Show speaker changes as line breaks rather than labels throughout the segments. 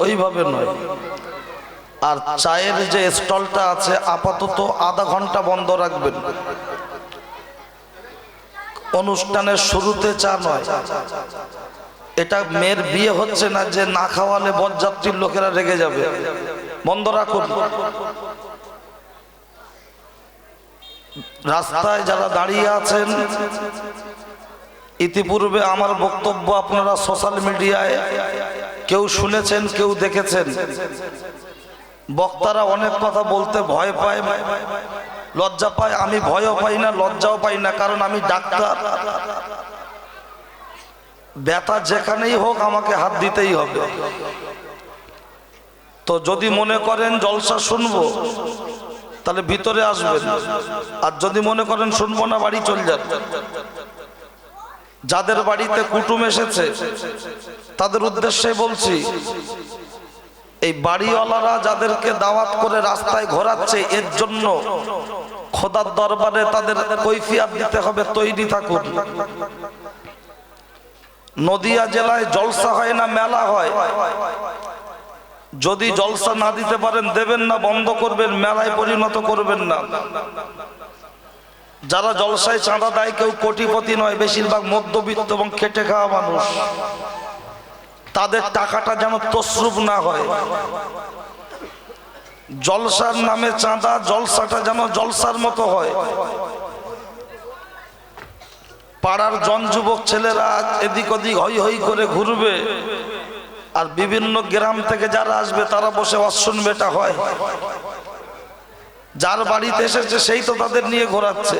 ওইভাবে নয়। আর চায়ের যে স্টলটা আছে আপাতত আধা ঘন্টা বন্ধ রাখবেন। অনুষ্ঠানের শুরুতে চা নয়। এটা মেয়ের বিয়ে হচ্ছে না যে না খাওয়ালে বরযাত্রীর লোকেরা রেগে যাবে। বন্ধ রাখুন। রাস্তায় যারা দাঁড়িয়ে আছেন, ইতিপূর্বে আমার বক্তব্য আপনারা সোশ্যাল মিডিয়ায় কেউ শুনেছেন, কেউ দেখেছেন। বক্তারা অনেক কথা বলতে ভয় পায়, লজ্জা পায়। আমি ভয়ও পাই না, লজ্জাও পাই না, কারণ আমি ডাক্তার। ব্যথা যেখানেই হোক আমাকে হাত দিতেই হবে। তো যদি মনে করেন জলসা শুনবো তাহলে ভিতরে আসবেন, আর যদি মনে করেন শুনবো না বাড়ি চলে যান। যাদের বাড়িতে কুটুম এসেছে তাদের উদ্দেশ্যে বলছি, এই বাড়িওয়ালারা যাদেরকে দাওয়াত করে রাস্তায় ঘোরাচ্ছে, এর জন্য খোদার দরবারে তাদের কৈফিয়ত দিতে হবে, তৈরি থাকুন। নদিয়া জেলায় জলসা হয় না, মেলা হয়। যদি জলসা না দিতে পারেন দেবেন না, বন্ধ করবেন, মেলায় পরিণত করবেন না। যারা জলসায় চাঁদা দেয় কেউ কোটিপতি নয়, বেশিরভাগ মধ্যবিত্ত এবং খেটে খাওয়া মানুষ। তাদের টাকাটা যেন তসরুপ না হয়। জলসার নামে চাঁদা, জলসাটা যেন জলসার মতো হয়। পাড়ার জন যুবক ছেলেরা এদিক ওদিক হই হই করে ঘুরবে, আর বিভিন্ন গ্রাম থেকে যারা আসবে তারা বসে ওয়াজ শুনবে। এটা হয়। যার বাড়িতে এসেছে সেই তো তাদের নিয়ে ঘোরাচ্ছে।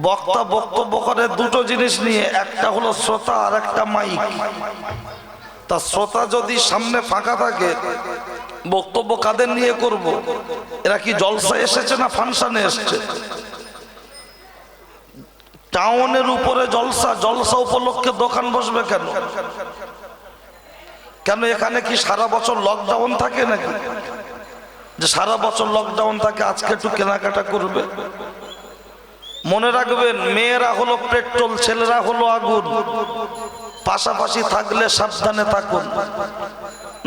বক্তা বক্তব্য করে দুটো জিনিস নিয়ে, একটা হলো শ্রোতা আর একটা মাইক। তা শ্রোতা যদি সামনে ফাঁকা থাকে, বক্তব্য কাদের নিয়ে করব? এরা কি জলসা এসেছে না ফাংশনে এসেছে? টাউনের উপরে জলসা, জলসা উপলক্ষে দোকান বসবে কেন? কেন এখানে কি সারা বছর লকডাউন থাকে নাকি? যে সারা বছর লকডাউন থাকে, আজকে একটু কেনাকাটা করবে। মনে রাখবেন, মেয়েরা হলো পেট্রোল, ছেলেরা হলো আগুন। পাশাপাশি থাকলে সাবধানে থাকুন,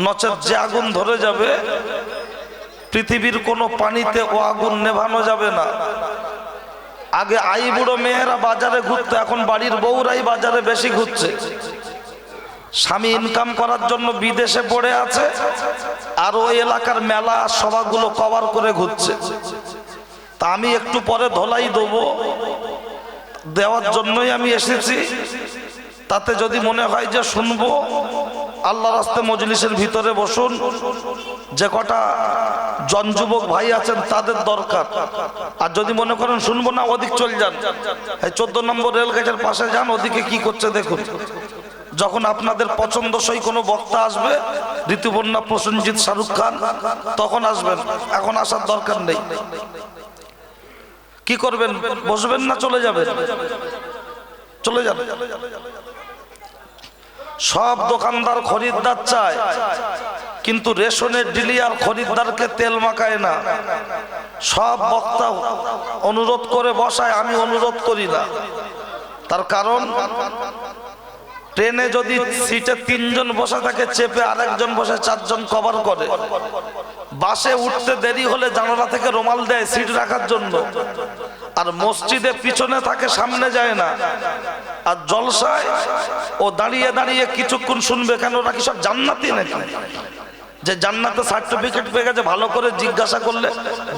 নচেত যে আগুন ধরে যাবে পৃথিবীর কোনো পানিতে ও আগুন নেভানো যাবে না। আগে আইবুড়ো মেয়েরা বাজারে ঘুরতো, এখন বাড়ির বউরাই বাজারে বেশি ঘুরছে। স্বামী ইনকাম করার জন্য বিদেশে পড়ে আছে, আর ওই এলাকার মেলা সভাগুলো কভার করে ঘুরছে। তা আমি একটু পরে ধোলাই দেবো, দেওয়ার জন্যই আমি এসেছি। তাতে যদি মনে হয় যে শুনবো, আল্লাহ রাস্তে মজলিসের ভিতরে বসুন। যে কটা জন যুবক ভাই আছেন তাদের দরকার। আর যদি মনে করেন শুনবো না, ওদিক চলে যান। 14 নম্বর রেল গেটের পাশে যান, ওদিকে কি করছে দেখুন। যখন আপনাদের পছন্দসই কোনো বক্তা আসবে, ঋতুপর্ণা, প্রসেনজিৎ, শাহরুখ খান, তখন আসবেন। এখন আসার দরকার নেই। কি করবেন? বসবেন না চলে যাবেন? চলে যান। সব দোকানদার খরিদ্দার চায়, কিন্তু রেশনের ডিলিয়ার খরিদ্দারকে তেল মাখায় না। সব বক্তা অনুরোধ করে বসায়, আমি অনুরোধ করি না। তার কারণ, ট্রেনে যদি সিটে 3 জন বসা থাকে, চেপে আরেকজন বসে 4 জন কভার করে। বাসে উঠতে দেরি হলে জানালা থেকে রুমাল দেয় সিট রাখার জন্য। আর মসজিদে পিছনে থাকে, সামনে যায় না। আর জলসায় ও দাঁড়িয়ে দাঁড়িয়ে কিছুক্ষণ শুনবে। কেন? ওরা কি সব জান্নাতি নাকি? যে জান্নাতে সার্টিফিকেট পেয়ে গেছে, ভালো করে জিজ্ঞাসা করলে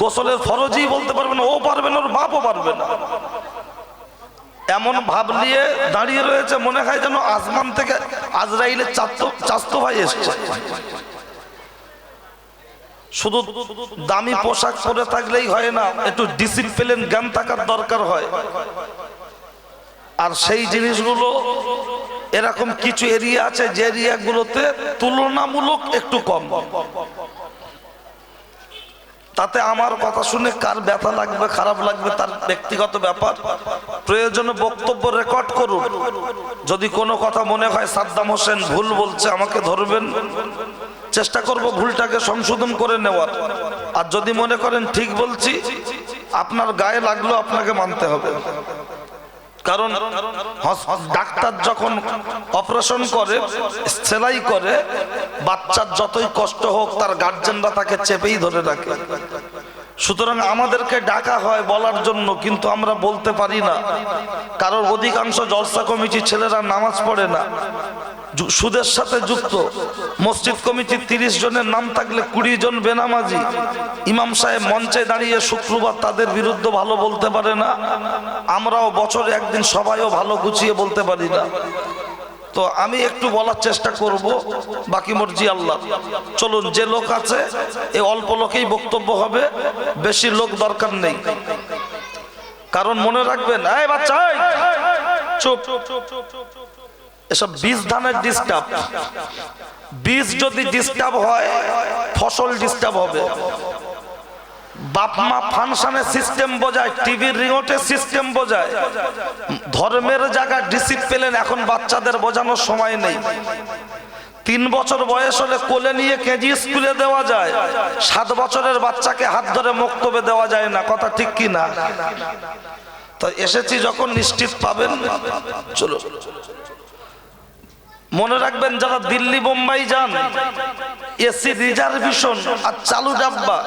গোসলের ফরজই বলতে পারবে না, ও পারবে না, ওর বাপও পারবে না। এমন ভাব নিয়ে দাঁড়িয়ে রয়েছে, মনে হয় যেন আসমান থেকে আজরাইলের চাস্তো ভাই এসছে। শুধু দামি পোশাক পরে থাকলেই হয় না, একটু ডিসিপ্লিন, জ্ঞান থাকার দরকার হয়। আর সেই জিনিসগুলো এরকম কিছু এরিয়া আছে যে এরিয়াগুলোতে তুলনামূলক একটু কম। তাতে আমার কথা শুনে কার ব্যথা লাগবে, খারাপ লাগবে, তার ব্যক্তিগত ব্যাপার। প্রয়োজনে বক্তব্য রেকর্ড করুন। যদি কোনো কথা মনে হয় সাদ্দাম হোসেন ভুল বলছে, আমাকে ধরবেন, চেষ্টা করব ভুলটাকে সংশোধন করে নেওয়ার। আর যদি মনে করেন ঠিক বলছি, আপনার গায়ে লাগলো আপনাকে মানতে হবে। কারণ ডাক্তার যখন অপারেশন করে, সেলাই করে, বাচ্চার যতই কষ্ট হোক তার গার্জেনরা তাকে চেপেই ধরে রাখে। সুতরাং আমাদেরকে ডাকা হয় বলার জন্য, কিন্তু আমরা বলতে পারি না। কারণ অধিকাংশ জলসা কমিটির ছেলেরা নামাজ পড়ে না, সুদের সাথে যুক্ত। মসজিদ কমিটির 30 জনের নাম থাকলে 20 জন বেনামাজি। ইমাম সাহেব মঞ্চে দাঁড়িয়ে শুক্রবার তাদের বিরুদ্ধে ভালো বলতে পারে না। আমরাও বছরে একদিন সবাইও ভালো গুছিয়ে বলতে পারি না। তো আমি একটু বলার চেষ্টা করব, বাকি মর্জি আল্লাহ। চলুন, যে লোক আছে এই অল্প লোকেই বক্তব্য হবে, বেশি লোক দরকার নেই। কারণ মনে রাখবেন, এই বাচ্চা চুপ, এসব বীজ ধানের ডিস্টার্ব। বীজ যদি ডিস্টার্ব হয়, ফসল ডিস্টার্ব হবে। বাপ মা ফাংশনের সিস্টেম বোঝায়, টিভির রিমোটে সিস্টেম বোঝায়, ধর্মের জায়গায় ডিসিপ্লিন এখন বাচ্চাদের বোঝানোর সময় নেই। 3 বছর বয়স হলে কোলে নিয়ে কেজি স্কুলে দেওয়া যায়, 7 বছরের বাচ্চাকে হাত ধরে মক্তবে দেওয়া যায় না। কথা ঠিক কি না? তো এসেছি যখন নিশ্চিত পাবেন। চলো, মনে রাখবেন, যারা দিল্লি বোম্বাই যান, এসি রিজার্ভেশন আর চালু ডাব্বা,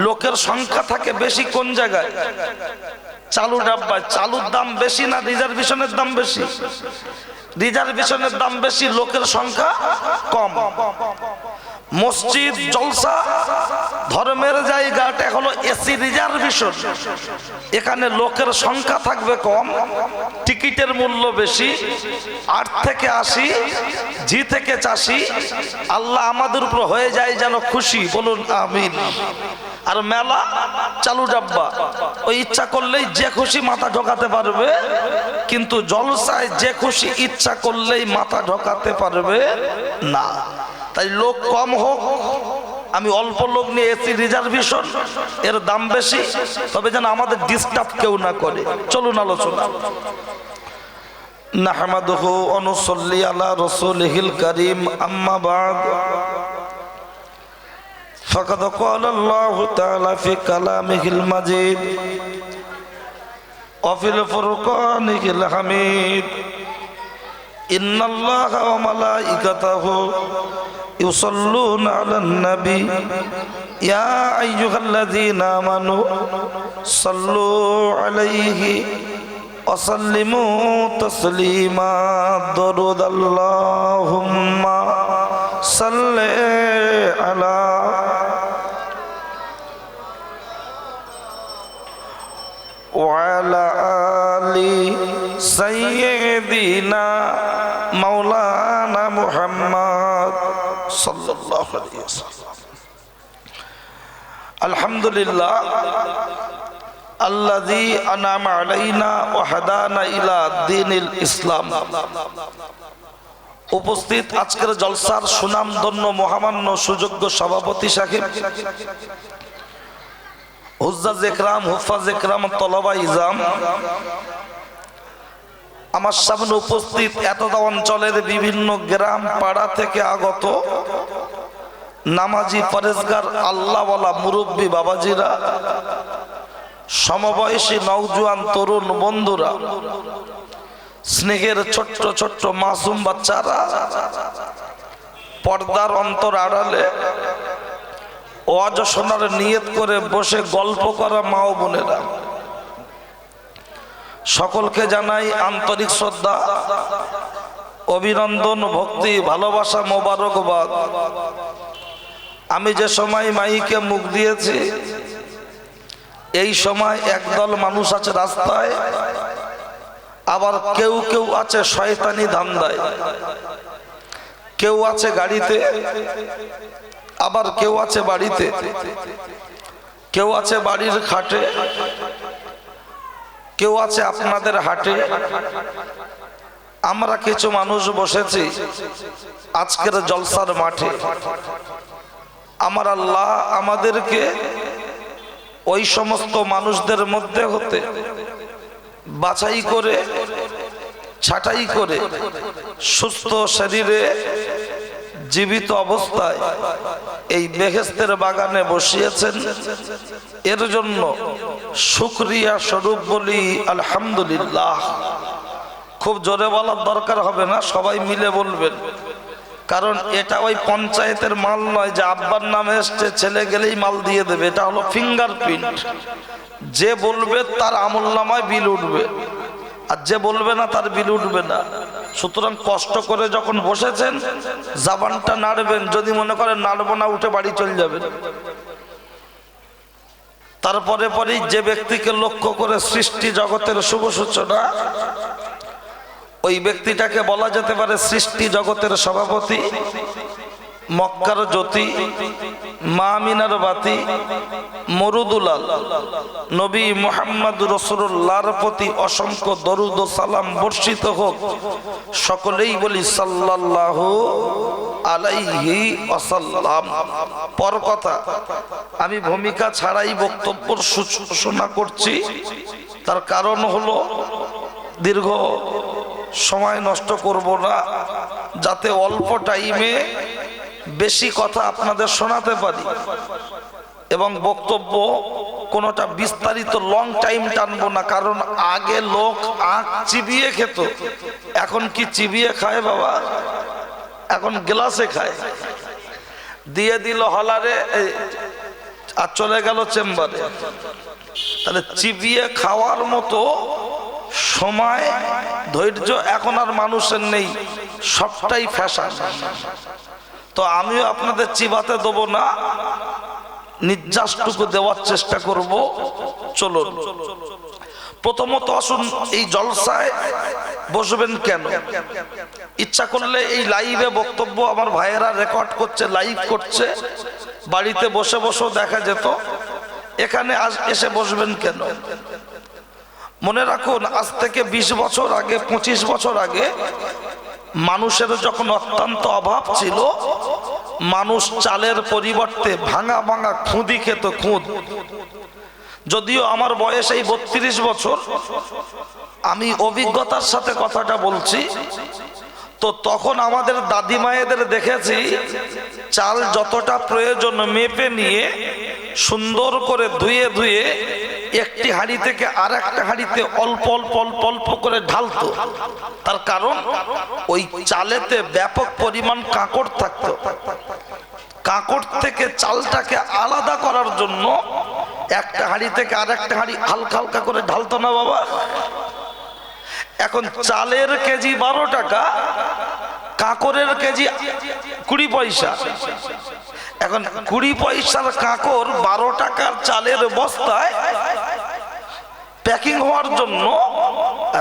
লোকের সংখ্যা থাকে বেশি কোন জায়গায়? চালু ডাব্বায়। চালুর দাম বেশি না রিজার্ভেশনের দাম বেশি? রিজার্ভেশনের দাম বেশি, লোকের সংখ্যা কম। মসজিদ জলসা ধর্মের জায়গাটা হলো এসি রিজার্ভেশন, এখানে লোকের সংখ্যা থাকবে কম, টিকিটের মূল্য বেশি। 8 থেকে 80, জি থেকে 84। আল্লাহ আমাদের উপর হয়ে যায় যেন খুশি, বলুন আমিন। আর মেলা চালু ডাব্বা, ওই ইচ্ছা করলেই যে খুশি মাথা ঢোকাতে পারবে, কিন্তু জলসায় যে খুশি ইচ্ছা করলেই মাথা ঢোকাতে পারবে না। তাই লোক কম হোক, আমি অল্প লোক নিয়ে এসি রিজার্ভেশন, এর দাম বেশি, তবে যেন আমাদের ডিস্টার্ব কেউ না করে। চলুন আলোচনা। নাহমাদুহু ওয়া নুসাল্লি আলা রাসূলিহিল কারীম, আম্মা বা'দ। ফাকাদ ক্বালা আল্লাহু তাআলা ফি কালামিহিল মাজিদ ওয়া ফিল ফুরকানিহিল হামিদ, ইন্নাল্লাহা ওয়া মালাইকাতাহু ইউসাল্লুনা আলান নবী ইয়া আইয়ুহাল্লাযীনা আমানু সাল্লু আলাইহি ওয়া সাল্লিমু তাসলিমা। দরুদ আল্লাহুম্মা সাল্লি আলা ওয়া আলা আলি সাইয়্যিদিনা মাওলানা মুহাম্মদ সাল্লাল্লাহু আলাইহি ওয়াসাল্লাম। আলহামদুলিল্লাহ আল্লাযী আনআমা আলাইনা ওয়া হাদানা ইলা দ্বীনিল ইসলাম। উপস্থিত আজকের জলসার সুনামধন্য মহামান্য সুযোগ্য সভাপতি সাহেব, হুজ্জাজ ইকরাম, হুফাজ ইকরাম, তলাবা ইজাম, আমার সামনে উপস্থিত এতটা অঞ্চলের বিভিন্ন গ্রাম পাড়া থেকে আগত নামাজি পরেজগার আল্লাহওয়ালা মুরব্বী বাবাজিরা, সমবয়সী নওজোয়ান তরুণ বন্ধুরা, স্নেহের ছোট্ট ছোট্ট মাসুম বাচ্চারা, পর্দার অন্তর আড়ালে ওয়াজ শোনার নিয়ত করে বসে গল্প করা মা ও বোনেরা, সকলকে জানাই আন্তরিক শ্রদ্ধা, অভিনন্দন, ভক্তি, ভালোবাসা, মোবারকবাদ। আমি যে সময় মাইকে মুখ দিয়েছি, এই সময় একদল মানুষ আছে রাস্তায়, আবার কেউ কেউ আছে শয়তানি ধান্দায়, কেউ আছে গাড়িতে, আবার কেউ আছে বাড়িতে, কেউ আছে বাড়ির খাটে, কেউ আছে আপনাদের হাটে। আমরা কিছু মানুষ বসেছি আজকের জলসার মাঠে। আমার আল্লাহ আমাদেরকে ওই সমস্ত মানুষদের মধ্যে হতে বাছাই করে, ছাঁটাই করে, সুস্থ শরীরে জীবিত অবস্থায় এই বেহেশতের বাগানে বসিয়েছেন, এর জন্য শুকরিয়া স্বরূপ বলি আলহামদুলিল্লাহ। খুব জোরে বলার দরকার হবে না, সবাই মিলে বলবেন, কারণ এটা ওই পঞ্চায়েতের মাল নয় যে আব্বার নামে এসছে ছেলে গেলেই মাল দিয়ে দেবে। এটা হলো ফিঙ্গারপ্রিন্ট, যে বলবে তার আমলনামায় বিল উঠবে, আর যে বলবে না তার বিল উঠবে না। সুতরাং কষ্ট করে যখন বসেছেন জবানটা নাড়বেন, যদি মনে করেন নাড়বো না উঠে বাড়ি চলে যাবেন। তারপরে পরেই যে ব্যক্তিকে লক্ষ্য করে সৃষ্টি জগতের শুভ সূচনা, ওই ব্যক্তিটাকে বলা যেতে পারে সৃষ্টি জগতের সভাপতি, মক্কার জ্যোতি, মা আমিনার বাতি, মরুদুলাল নবী মুহাম্মদ রাসূলুল্লাহর প্রতি অসংখ্য দরুদ ও সালাম বর্ষিত হোক। সকলেই বলি সাল্লাল্লাহু আলাইহি ওয়াসাল্লাম। পর কথা, আমি ভূমিকা ছাড়াই বক্তব্য সূচনা করছি, তার কারণ হলো দীর্ঘ সময় নষ্ট করব না, যাতে অল্প টাইমে বেশি কথা আপনাদের শোনাতে পারি এবং বক্তব্য কোনোটা বিস্তারিত লং টাইম টানবো না। কারণ আগে লোক আখ চিবিয়ে খেত, এখন কি চিবিয়ে খায় বাবা? এখন গ্লাসে খায়। দিয়ে দিল হলারে আর চলে গেল চেম্বারে। তাহলে চিবিয়ে খাওয়ার মতো সময় ধৈর্য এখন আর মানুষের নেই, সবটাই ফ্যাশন। তো আমিও আপনাদের চিবাতে দেবো না, নির্যাসটুকু দেওয়ার চেষ্টা করব। চলুন, প্রথমত আসুন, এই জলসায় বসবেন কেন? ইচ্ছা করলে এই লাইভে বক্তব্য আমার ভাইয়েরা রেকর্ড করছে, লাইভ করছে, বাড়িতে বসে বসেও দেখা যেত। এখানে আজ এসে বসবেন কেন? মনে রাখুন, আজ থেকে 20 বছর আগে, 25 বছর আগে মানুষের যখন অত্যন্ত অভাব ছিল, মানুষ চালের পরিবর্তে ভাঙা ভাঙা খুঁদি খেত, খুঁদ। যদিও আমার বয়স এই 32 বছর, আমি অভিজ্ঞতার সাথে কথাটা বলছি। তো তখন আমাদের দাদি মায়েদের দেখেছি চাল যতটা প্রয়োজন মেপে নিয়ে সুন্দর করে ধুয়ে ধুয়ে একটি হাঁড়ি থেকে আর একটা হাঁড়িতে অল্প অল্প অল্প অল্প করে ঢালতো। তার কারণ ওই চালেতে ব্যাপক পরিমাণ কাঁকড় থাকতো। কাঁকড় থেকে চালটাকে আলাদা করার জন্য একটা হাঁড়ি থেকে আর একটা হাঁড়ি হালকা হালকা করে ঢালতো না বাবা? এখন চালের কেজি 12 টাকা, কাঁকড়ের কেজি 20 পয়সা। এখন 20 পয়সার কাঁকড় 12 টাকার চালের বস্তায় প্যাকিং হওয়ার জন্য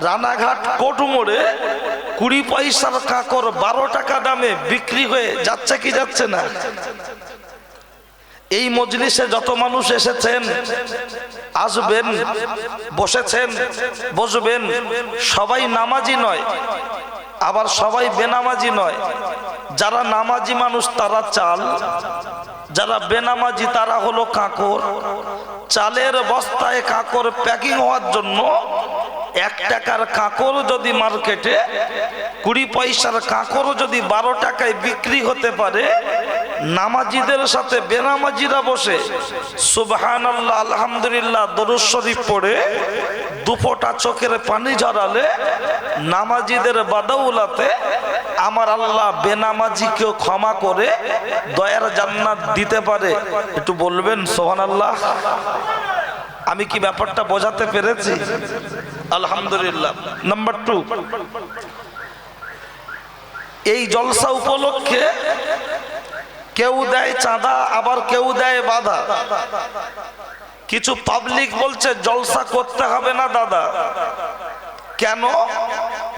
রানাঘাট কোট মোড়ে 20 পয়সার কাঁকড় 12 টাকা দামে বিক্রি হয়ে যাচ্ছে কি যাচ্ছে না? এই মজলিসে যত মানুষ এসেছেন, আসবেন, বসেছেন, বসবেন, সবাই নামাজি নয়, আবার সবাই বেনামাজি নয়। যারা নামাজি মানুষ তারা চাল, যারা বেনামাজি তারা হলো কাঁকড়। চালের বস্তায় কাঁকড় প্যাকিং হওয়ার জন্য 1 টাকার কাঁকড় যদি মার্কেটে 20 পয়সার কাঁকড় যদি 12 টাকায় বিক্রি হতে পারে, নামাজিদের সাথে বেনামাজিরা বসে সুবহানাল্লাহ আলহামদুলিল্লাহ দরুদ শরীফ পড়ে দুফোঁটা চোখের পানি ঝরালে নামাজিদের বাদাউলাতে আমার আল্লাহ বেনামাজিকেও ক্ষমা করে দয়ার জান্নাত দিতে পারে। একটু বলবেন সুবহানাল্লাহ। আমি কি ব্যাপারটা বোঝাতে পেরেছি? আলহামদুলিল্লাহ। নাম্বার 2, এই জলসা উপলক্ষে কেউ দেয় চাঁদা, আবার কেউ দেয় বাধা। কিছু পাবলিক বলছে জলসা করতে হবে না দাদা। কেন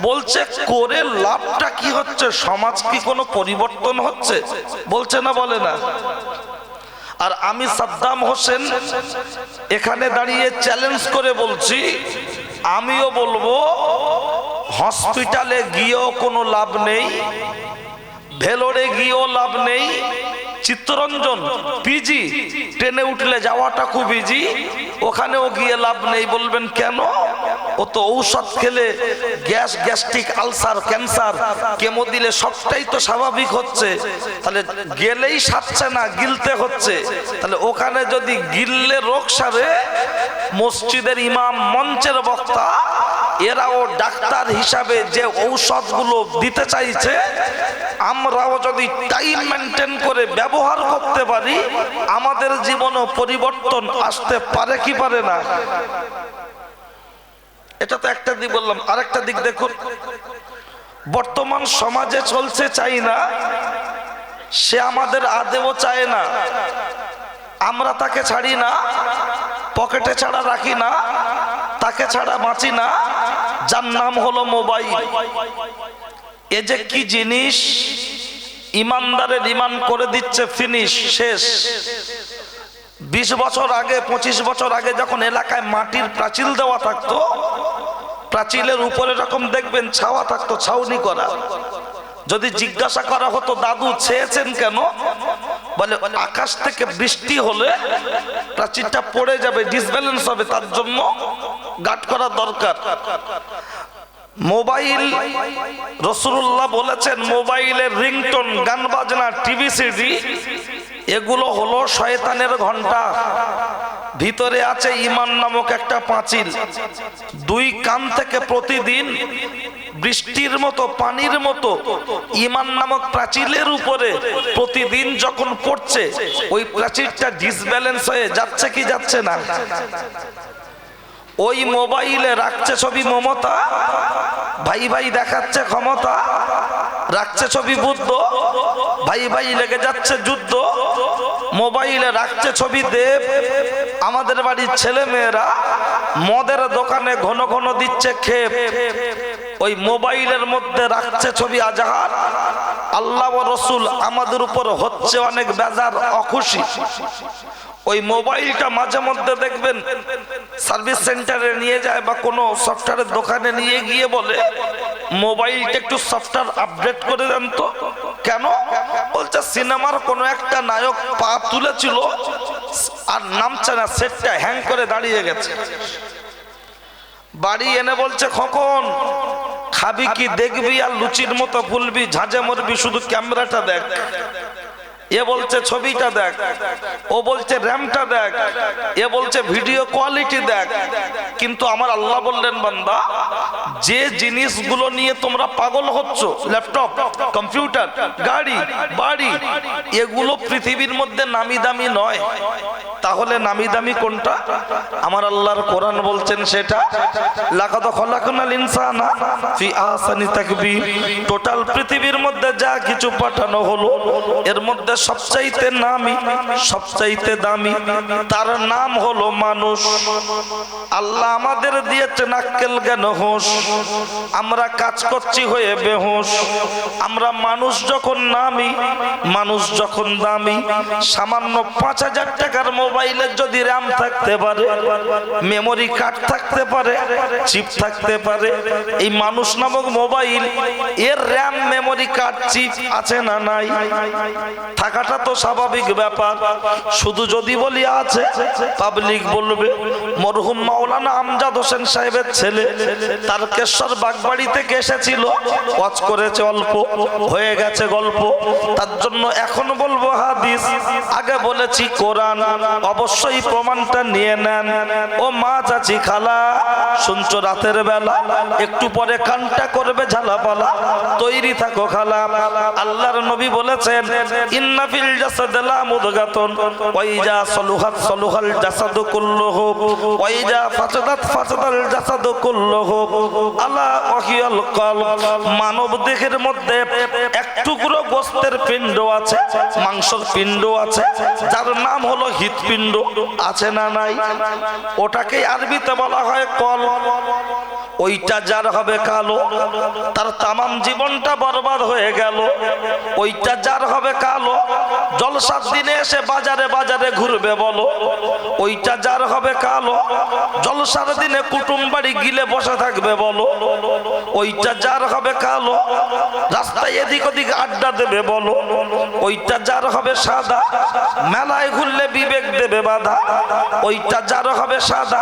বলছে? করে লাভটা কি হচ্ছে? সমাজ কি কোনো পরিবর্তন হচ্ছে? বলছে না, বলে না? আর আমি সাদ্দাম হোসেন এখানে দাঁড়িয়ে চ্যালেঞ্জ করে বলছি, আমিও বলবো হসপিটালে গিয়েও কোনো লাভ নেই, ভেলোরে গিয়েও লাভ নেই, চিত্তরঞ্জন পিজি, ট্রেনে উঠলে যাওয়াটা খুব ইজি, ওখানেও গিয়ে লাভ নেই। বলবেন কেন? ও তো ঔষধ খেলে gas, gastric, ulcer, cancer, chemo দিলে সবটাই তো স্বাভাবিক হচ্ছে, তাহলে গেলেই সারছে না, গিলতে হচ্ছে। তাহলে ওখানে যদি গিললে রোগ সারে, মসজিদের ইমাম, মঞ্চের বক্তা, এরাও ডাক্তার হিসাবে যে ঔষধগুলো দিতে চাইছে, আমরাও যদি টাইম মেনটেন করে ব্যবহার করতে পারি, আমাদের জীবনও পরিবর্তন আসতে পারে কি পারে না? এটা তো একটা দিক বললাম। আরেকটা দিক দেখুন, বর্তমান সমাজে চলছে চাই না, সে আমাদের আদেও চায় না, আমরা তাকে ছাড়ি না, পকেটে ছাড়া রাখি না, তাকে ছাড়া বাঁচি না, যার নাম হলো মোবাইল। এ যে কি জিনিস, ইমানদারের ইমান করে দিচ্ছে ফিনিশ, শেষ। 20 বছর আগে, 25 বছর আগে যখন এলাকায় মাটির প্রাচীর দেওয়া থাকতো, প্রাচীরের উপরে রকম দেখবেন ছাওয়া থাকতো, ছাউনি করা। যদি জিজ্ঞাসা করা হতো দাদু ছেয়েছেন কেন, বলে আকাশ থেকে বৃষ্টি হলে প্রাচীরটা পড়ে যাবে, ডিসব্যালেন্স হবে, তার জন্য গার্ড করা দরকার। মোবাইল, রাসূলুল্লাহ বলেছেন মোবাইলের রিংটোন, গান বাজনা, টিভি, সিডি, এগুলো হলো শয়তানের ঘন্টা। ভিতরে আছে ঈমান নামক একটা পাঁচিল। দুই কান থেকে প্রতিদিন বৃষ্টির মতো, পানির মতো ঈমান নামক প্রাচীরের উপরে প্রতিদিন যখন পড়ছে, ওই প্রাচীরটা ডিসব্যালেন্স হয়ে যাচ্ছে কি যাচ্ছে না? ওই মোবাইলে রাখছে ছবি মমতা, ভাই ভাই দেখাচ্ছে ক্ষমতা, রাখছে ছবি বুদ্ধ, ভাই ভাই লেগে যাচ্ছে যুদ্ধ। মোবাইলে রাখছে ছবি দেব, আমাদের বাড়ির ছেলে মেয়েরা মদের দোকানে ঘন ঘন দিচ্ছে খেপ। ওই মোবাইলের মধ্যে রাখছে ছবি আজহার। আল্লাহ ও রসুল আমাদের উপর হচ্ছে অনেক বেজার, অখুশি। ওই মোবাইলটা মাঝে মধ্যে দেখবেন সার্ভিস সেন্টারে নিয়ে যায় বা কোনো সফটওয়্যারের দোকানে নিয়ে গিয়ে বলে মোবাইলটা একটু সফটওয়্যার আপডেট করে দেন তো। কেন? বলছে সিনেমার কোনো একটা নায়ক পা তুলেছিল আর নামছে না, সেটটা হ্যাং করে দাঁড়িয়ে গেছে। বাড়ি এনে বলছে খোকন খাবি কি দেখবি আর লুচির মতো ফুলবি, ঝাঁঝে মরবি, শুধু ক্যামেরাটা দেখ। এ বলছে ছবিটা দেখ, ও বলছে র্যামটা দেখ, এ বলছে ভিডিও কোয়ালিটি দেখ। কিন্তু আমার আল্লাহ বললেন বান্দা, যে জিনিসগুলো নিয়ে তোমরা পাগল হচ্ছ, ল্যাপটপ, কম্পিউটার, গাড়ি, বাড়ি, এগুলো পৃথিবীর মধ্যে নামি দামি নয়। তাহলে নামি দামি কোনটা? আমার আল্লাহর কোরআন বলছেন সেটা। লাকাদ খলাকনাল ইনসানা ফি আহসানি তাকবীর। টোটাল পৃথিবীর মধ্যে যা কিছু পাঠানো হলো, এর মধ্যে সবচাইতে নামি, সবচাইতে দামি, তার নাম হলো মানুষ। আল্লাহ আমাদের দিয়েছেন আক্কেল, জ্ঞান, হোশ। আমরা কাজ করছি হয়ে বেহুশ। আমরা মানুষ যখন নামি, মানুষ যখন দামি, সামান্য 5000 টাকার মোবাইলের যদি র্যাম থাকতে পারে, মেমোরি কার্ড থাকতে পারে, চিপ থাকতে পারে, এই মানুষ নামক মোবাইল এর র্যাম, মেমোরি কার্ড, চিপ আছে না নাই? থাকাটা তো স্বাভাবিক ব্যাপার। শুধু যদি বলি আছে, পাবলিক বলবে মরহুম মাওলানা আমজাদ হোসেন সাহেবের ছেলে তারকেশ্বর বাগবাড়ি থেকে এসেছিল, ওয়াজ করেছে অল্প, হয়ে গেছে গল্প। তার জন্য এখন বলবো হাদিস, আগে বলেছি কোরআন। অবশ্যই প্রমাণটা নিয়ে নেন। ও মা, চাচি, খালা, শুনছো রাতের বেলা, একটু পরে কানটা করবে ঝালাপালা, তৈরি থাকো খালা। আল্লাহর নবী বলেছেন ইন্না ফিল জাসাদি লামুদগাতুন ওয়া ইজা সালুহাত সালুহাল জাসাদু কুল্লুহু ওয়া ইজা ফাসাদাত ফাসাদাল জাসাদু কুল্লুহু আলা ওয়াহিয়াল কলব। মানব দেহের মধ্যে এক টুকরো গোশতের পিণ্ড আছে, মাংসের পিণ্ড আছে, যার নাম হলো হৃৎপিণ্ড। আছে না নাই? ওটাকে আরবিতে বলা হয় কলব। ওইটা যার হবে কালো, তার তামাম জীবনটা বরবাদ হয়ে গেল। ওইটা যার হবে কালো, জলসার দিনে এসে বাজারে বাজারে ঘুরবে বলো, ওইটা যার হবে কালো। জলসার দিনে কুটুম বাড়ি গিলে বসে থাকবে বলো, ওইটা যার হবে কালো। রাস্তায় এদিক ওদিক আড্ডা দেবে বলো, ওইটা যার হবে সাদা। মেলায় ঘুরলে বিবেক দেবে বাধা, ওইটা যার হবে সাদা।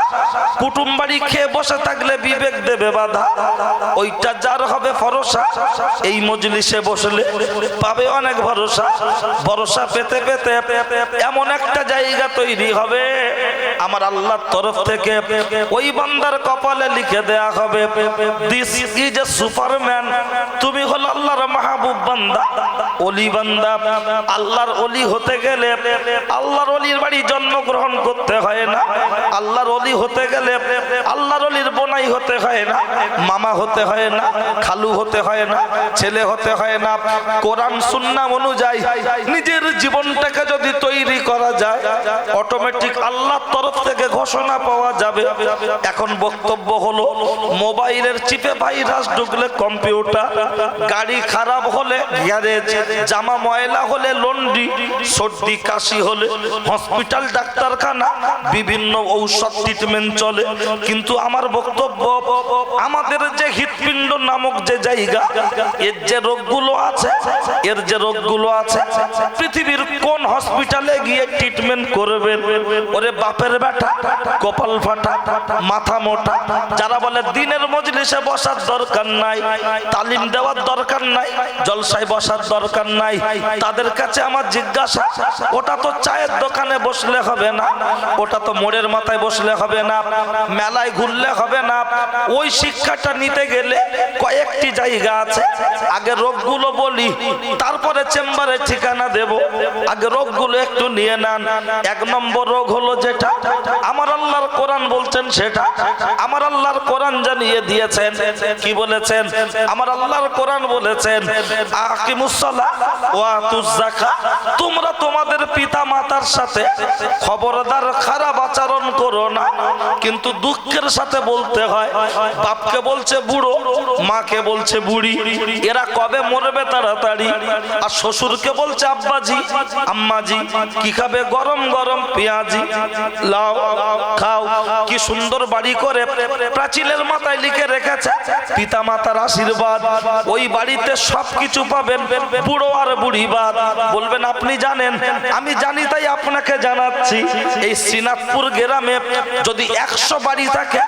কুটুম বাড়ি খেয়ে বসে থাকলে বিবেক দেবে বাধা, ওইটা যার হবে ফরসা। এই মজলিসে বসলে পাবে অনেক ভরসা। ভরসা পেতে পেতে এমন একটা জায়গা তৈরি হবে, আমার আল্লাহর তরফ থেকে ওই বান্দার কপালে লিখে দেয়া হবে, দিস ইজ এ সুপারম্যান। তুমি হলো আল্লাহর মাহবুব বান্দা, ওলি বান্দা। আল্লাহর ওলি হতে গেলে আল্লাহর ওলির বাড়ি জন্মগ্রহণ করতে হয় না। আল্লাহর ওলি হতে গেলে আল্লাহর ওলির বোনাই হতে হয় না, মামা হতে হয় না, খালু হতে হয় না, ছেলে হতে হয় না। কোরআন সুন্নাহ অনুযায়ী নিজের জীবনটাকে যদি তৈরি করা যায়, অটোমেটিক আল্লাহর তরফ থেকে ঘোষণা পাওয়া যাবে। এখন বক্তব্য হলো, মোবাইলের চিপে ভাইরাস ঢুকলে কম্পিউটার, গাড়ি খারাপ হলে গ্যারেজ, জামা ময়লা হলে লন্ড্রি, সর্দি কাশি হলে হসপিটাল ডাক্তারখানা, বিভিন্ন ঔষধ ট্রিটমেন্ট চলে। কিন্তু আমার বক্তব্য, আমাদের যে হৃৎপিণ্ড নামক যে জায়গা, এর যে রোগগুলো আছে, পৃথিবীর কোন হসপিটালে গিয়ে ট্রিটমেন্ট করবেন? ওরে বাপের বেটা, কপাল ফাটা, মাথা মোটা। যারা বলে দিনের মজলিসে বসার দরকার নাই, তালিম দেওয়ার দরকার নাই, জলসায় বসার দরকার নাই, তাদের কাছে আমার জিজ্ঞাসা, ওটা তো চায়ের দোকানে বসলে হবে না, ওটা তো মোড়ের মাথায় বসলে হবে না, মেলায় ঘুরলে হবে না। ওই শিক্ষাটা নিতে গেলে কয়েকটি জায়গা আছে। আগে রোগগুলো বলি, তারপরে চেম্বারে ঠিকানা দেব। আগে রোগগুলো একটু নিয়ে নেন। এক নম্বর রোগ হলো যেটা আমার আল্লাহর কোরআন বলছেন, সেটা আমার আল্লাহর কোরআন জানিয়ে দিয়েছেন। কি বলেছেন? আমার আল্লাহর কোরআন বলেছেন, আকিমুস সালাহ ওয়া আতুজ যাকাত। তোমরা তোমাদের পিতা মাতার সাথে খবরদার খারাপ আচরণ করো না। কিন্তু দুঃখের সাথে বলতে হয়, বাপকে বলছে বুড়ো, মাকে বলছে বুড়ি। এরা কবে মরবে তাড়াতাড়ি। আর শ্বশুরকে বলছে আব্বাজি, আম্মাজি। কি খাবে? গরম গরম পেঁয়াজি, লাও খাও। কি সুন্দর বাড়ি করে প্রাচীরের মাথায় লিখে রেখেছে পিতা মাতার আশীর্বাদ। ওই বাড়িতে সবকিছু পাবেন, বুড়ো আর বুড়ি বাদ। বলবেন আপনি জানেন? আমি জানি, তাই আপনাকে জানাচ্ছি। এই শ্রীনাথপুর গ্রামে যদি 100 বাড়ি থাকে,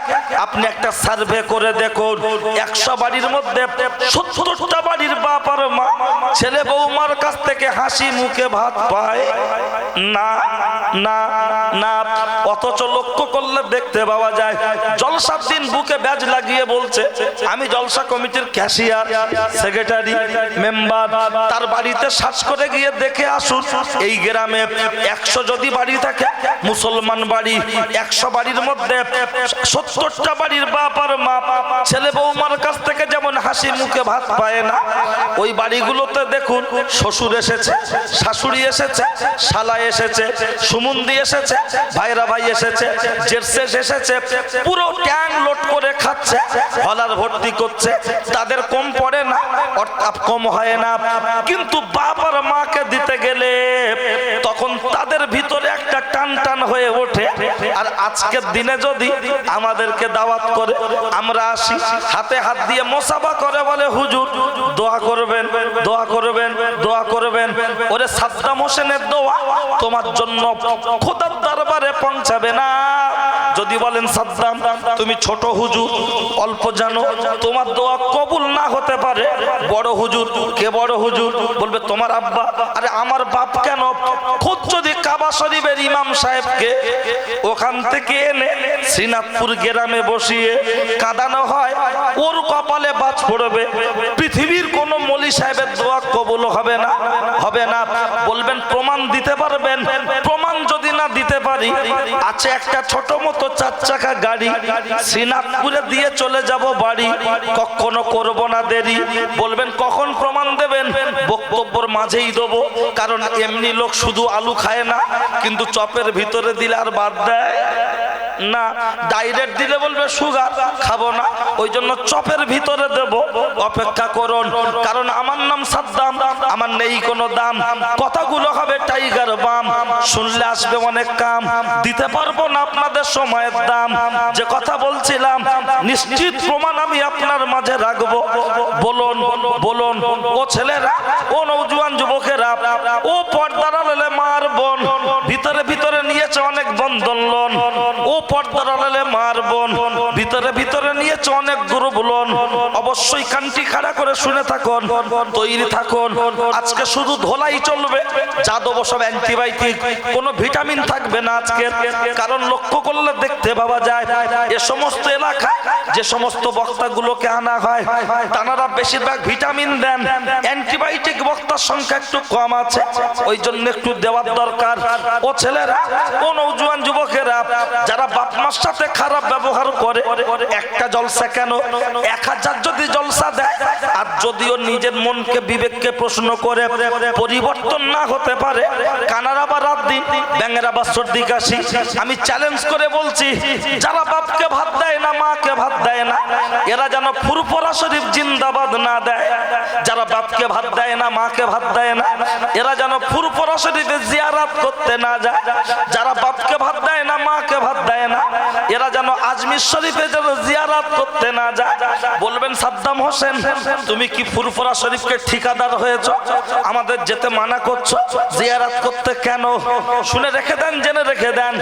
আপনি একটা সার্ভে করে দেখুন, 100 বাড়ির মধ্যে 70টা বাড়ির বাপ আর মা ছেলে বৌমার কাছ থেকে হাসি মুখে ভাত পায় না, না, না। অথচ লক্ষ্য করলে দেখতে পাওয়া যায়, জলসার দিন বুকে ব্যাজ লাগিয়ে বলছে আমি জলসা কমিটির ক্যাশিয়ার, সেক্রেটারি, মেম্বার। তার বাড়িতে সার্চ করে গিয়ে দেখে আসুন, এই গ্রামে 100 যদি বাড়ি থাকে, মুসলমান বাড়ি 100 বাড়ির মধ্যে 70টা বাড়ির বাপ আর মা ছেলে বৌমার কাছ থেকে যেমন হাসি মুখে ভাত পায় না, ওই বাড়িগুলোতে দেখুন শ্বশুর এসেছে, শাশুড়ি এসেছে, শালা এসেছে, সুমন্দি এসেছে, ভাইরা ভাই এসেছে, জেরসেস এসেছে, পুরো ট্যাং লোড করে খাচ্ছে, হলার ভর্তি করছে। তাদের কম পড়ে না, অর্থাৎ কম হয় না। কিন্তু বাপ আর মাকে দিতে গেলে তখন তাদের ভিতরে একটা টান টান হয়ে ওঠে। আর আজকের দিনে যদি আমাদেরকে দাওয়াত করে, আমরা আসি, হাতে হাত দিয়ে মোসাফা করে, বলে হুজুর দোয়া করবেন, দোয়া করবেন, দোয়া করবেন। ওরে সাদ্দাম হোসেনের দোয়া তোমার জন্য খোদার দরবারে পৌঁছাবে না। যদি বলেন সাদ্দাম তুমি ছোট হুজুর, অল্প জানো, তোমার দোয়া কবুল না হতে পারে। বড় হুজুর, কে বড় হুজুর? বলবে তোমার আব্বা। আরে আমার বাপ কেন? খোদ যদি কাবা শরীফের ইমাম সাহেবকে ওখান থেকে এনে শ্রীনাথপুর গ্রামে বসিয়ে কাঁদানো হয়, ওর কপালে বাজ পড়বে। পৃথিবীর কোন মলি সাহেবের দোয়া কবুল হবে না, হবে না। বলবেন প্রমাণ দিতে পারবেন? প্রমাণ যদি না দিতে পারি, আছে একটা ছোট মতো 4 চাকা গাড়ি, শ্রীনাথপুরে দিয়ে চলে যাব বাড়ি, কখনো করব না দেরি। বলবেন কখন প্রমাণ দেবেন? বক্তব্যের মাঝেই দেবো। কারণ এমনি লোক শুধু আলু খায় না, কিন্তু চপের ভিতরে দিলে আর বাদ দেয়। না, ডাইরেক্ট দিলে বলবে সুগার, খাবো না। ওই জন্য চপের ভিতরে দেব, অপেক্ষা করুন। কারণ আমার নাম সাদ্দাম, আমার নেই কোনো দাম। কথাগুলো হবে টাইগার বাম, শুনলে আসবে অনেক কাম। দিতে পারবো না আপনাদের সময়ের দাম। যে কথা বলছিলাম নিশ্চিত প্রমাণ আমি আপনার মাঝে রাখবো। বলুন বলুন ও ছেলেরা, ও নওজোয়ান যুবকেরা, ও পর্দার আড়ালে মার বোন, ভিতরে ভিতরে নিয়েছে অনেক বন্ধন লোন। ও পর্দার আড়ালে মার বোন, ভিতরে ভিতরে নিয়েছে অনেক গ্রুপ লোন। অবশ্যই কানটি খাড়া করে শুনে থাকুন, তৈরি থাকুন। আজকে শুধু ধোলাই চলবে, যা দেবো সব অ্যান্টিবায়োটিক, কোনো ভিটামিন থাকবে না আজকে। কারণ লক্ষ্য করলে দেখতে পাওয়া যায় এ সমস্ত এলাকায় যে সমস্ত বক্তাগুলোকে আনা হয় তারা বেশিরভাগ ভিটামিন দেন, অ্যান্টিবায়োটিক বক্তার সংখ্যা একটু কম আছে, ওই জন্য একটু দেওয়ার দরকার। ও ছেলেরা, ও নওজোয়ান যুবকেরা, যারা বাপ মার সাথে খারাপ ব্যবহার করে, একটা জলসা কেন 1000 যদি জলসা দেয়, আর যদিও নিজের মনকে বিবেককে প্রশ্ন করে পরিবর্তন না হতে পারে, কানারা বা রাত দিন ব্যাঙেরা বা সর্দি কাশি, আমি চ্যালেঞ্জ করে বলছি, যারা বাপকে ভাত দেয় না, মাকে ভাত দেয় না, এরা যেন ফুরফুরা শরীফ জিন্দাবাদ না দেয়। যারা বাপকে ভাত দেয় না, মাকে ভাত দেয় না, এরা যেন ফুরফুরা শরীফে জিয়ারত করতে না যায়। যারা বাপকে ভাত দেয় না, মাকে ভাত দেয় না, এরা যেন আজমির শরীফে যেন জিয়ারত করতে না যায়। বলবেন সাদ্দাম হোসেন, তুমি কি ফুরফুরা শরীফকে ঠিকাদার হয়েছ, আমাদের যেতে মানা করছো, জিয়ারত করতে কেন? শুনে রেখে দেন, জেনে রেখে দেন,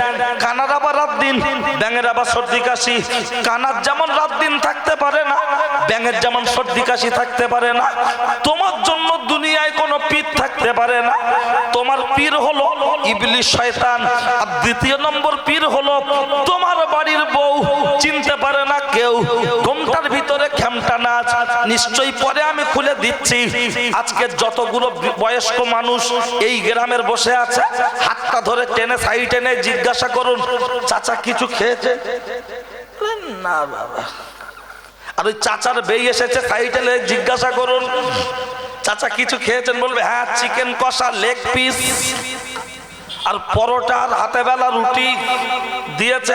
কানার আবার রাত দিন, ব্যাঙের আবার সর্দি কাশি। কানার যেমন রাত দিন থাকতে পারে না, ব্যাঙের যেমন সর্দি কাশি থাকতে পারে না, তোমার জন্য দুনিয়ায় কোনো পীর থাকতে পারে না। তোমার পীর হলো ইবলিস শয়তান, আর দ্বিতীয় নম্বর পীর হলো তোমার বাড়ির বউ, চিনতে পারে না কেউ। ঘুমটার ভিতরে খেমটা নাচ, নিশ্চয়ই পরে আমি খুলে দিচ্ছি। আজকে যতগুলো বয়স্ক মানুষ এই গ্রামের বসে আছে, হাতটা ধরে টেনে সাইডে এনে জিজ্ঞাসা করুন, চাচা কিছু খেয়েছে? না বাবা। আর ওই চাচার বেই এসেছে সাইডে, জিজ্ঞাসা করুন, চাচা কিছু খেয়েছেন? বলবে হ্যাঁ, চিকেন কষা, লেগ পিস আর পরোটা, আর হাতে বেলা রুটি দিয়েছে।